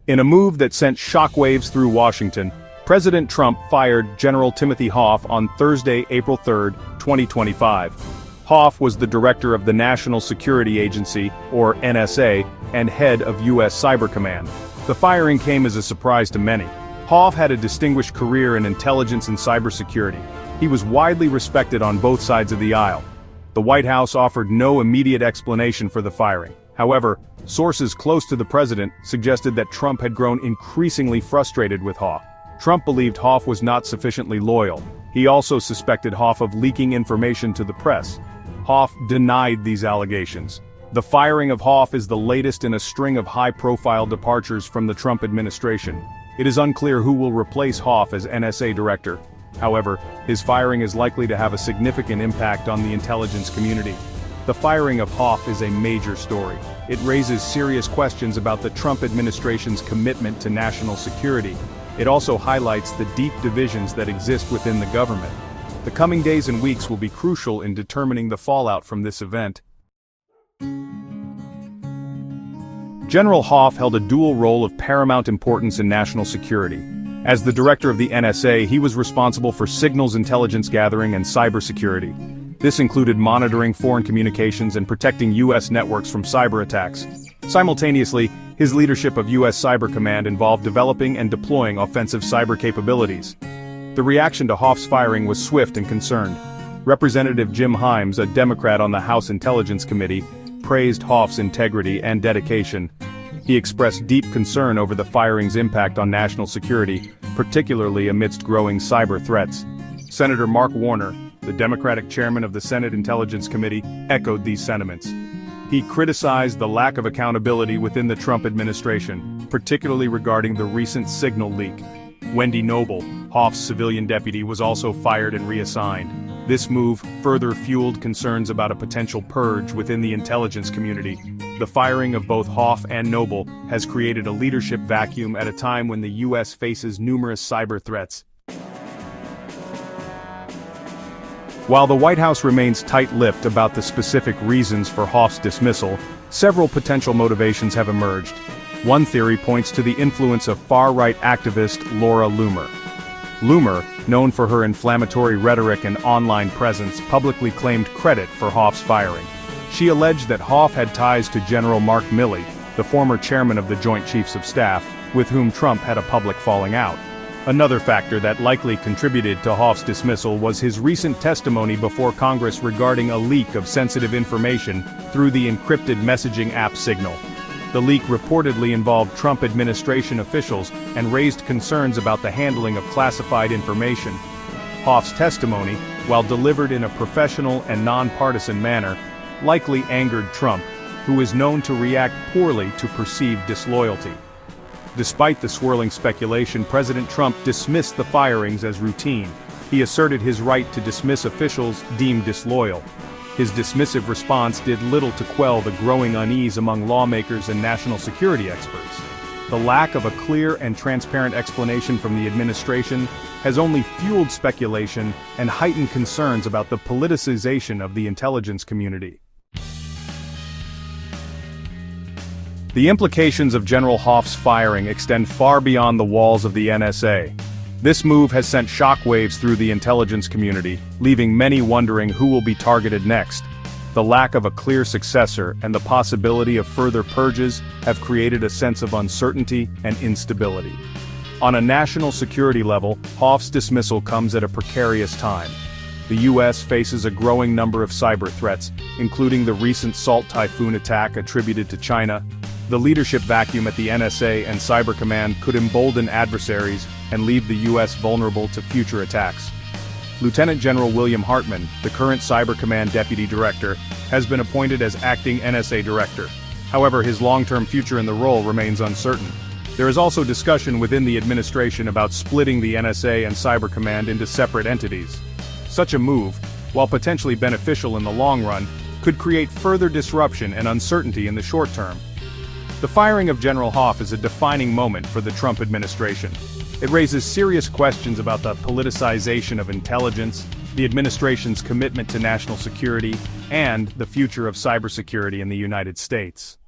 In a move that sent shockwaves through Washington, President Trump fired General Timothy Haugh on Thursday, April 3, 2025. Haugh was the director of the National Security Agency, or NSA, and head of U.S. Cyber Command. The firing came as a surprise to many. Haugh had a distinguished career in intelligence and cybersecurity. He was widely respected on both sides of the aisle. The White House offered no immediate explanation for the firing. However, sources close to the president suggested that Trump had grown increasingly frustrated with Haugh. Trump believed Haugh was not sufficiently loyal. He also suspected Haugh of leaking information to the press. Haugh denied these allegations. The firing of Haugh is the latest in a string of high-profile departures from the Trump administration. It is unclear who will replace Haugh as NSA director. However, his firing is likely to have a significant impact on the intelligence community. The firing of Haugh is a major story. It raises serious questions about the Trump administration's commitment to national security. It also highlights the deep divisions that exist within the government. The coming days and weeks will be crucial in determining the fallout from this event. General Haugh held a dual role of paramount importance in national security. As the director of the NSA, he was responsible for signals intelligence gathering and cybersecurity. This included monitoring foreign communications and protecting U.S. networks from cyber attacks. Simultaneously, his leadership of U.S. Cyber Command involved developing and deploying offensive cyber capabilities. The reaction to Haugh's firing was swift and concerned. Representative Jim Himes, a Democrat on the House Intelligence Committee, praised Haugh's integrity and dedication. He expressed deep concern over the firing's impact on national security, particularly amidst growing cyber threats. Senator Mark Warner, the Democratic chairman of the Senate Intelligence Committee, echoed these sentiments. He criticized the lack of accountability within the Trump administration, particularly regarding the recent signal leak. Wendy Noble, Haugh's civilian deputy, was also fired and reassigned. This move further fueled concerns about a potential purge within the intelligence community. The firing of both Haugh and Noble has created a leadership vacuum at a time when the U.S. faces numerous cyber threats. While the White House remains tight-lipped about the specific reasons for Haugh's dismissal, several potential motivations have emerged. One theory points to the influence of far-right activist Laura Loomer. Loomer, known for her inflammatory rhetoric and online presence, publicly claimed credit for Haugh's firing. She alleged that Haugh had ties to General Mark Milley, the former chairman of the Joint Chiefs of Staff, with whom Trump had a public falling out. Another factor that likely contributed to Haugh's dismissal was his recent testimony before Congress regarding a leak of sensitive information through the encrypted messaging app Signal. The leak reportedly involved Trump administration officials and raised concerns about the handling of classified information. Haugh's testimony, while delivered in a professional and nonpartisan manner, likely angered Trump, who is known to react poorly to perceived disloyalty. Despite the swirling speculation, President Trump dismissed the firings as routine. He asserted his right to dismiss officials deemed disloyal. His dismissive response did little to quell the growing unease among lawmakers and national security experts. The lack of a clear and transparent explanation from the administration has only fueled speculation and heightened concerns about the politicization of the intelligence community. The implications of General Haugh's firing extend far beyond the walls of the NSA. This move has sent shockwaves through the intelligence community, leaving many wondering who will be targeted next. The lack of a clear successor and the possibility of further purges have created a sense of uncertainty and instability. On a national security level, Haugh's dismissal comes at a precarious time. The U.S. faces a growing number of cyber threats, including the recent Salt Typhoon attack attributed to China. The leadership vacuum at the NSA and Cyber Command could embolden adversaries and leave the U.S. vulnerable to future attacks. Lieutenant General William Hartman, the current Cyber Command Deputy Director, has been appointed as acting NSA Director. However, his long-term future in the role remains uncertain. There is also discussion within the administration about splitting the NSA and Cyber Command into separate entities. Such a move, while potentially beneficial in the long run, could create further disruption and uncertainty in the short term. The firing of General Haugh is a defining moment for the Trump administration. It raises serious questions about the politicization of intelligence, the administration's commitment to national security, and the future of cybersecurity in the United States.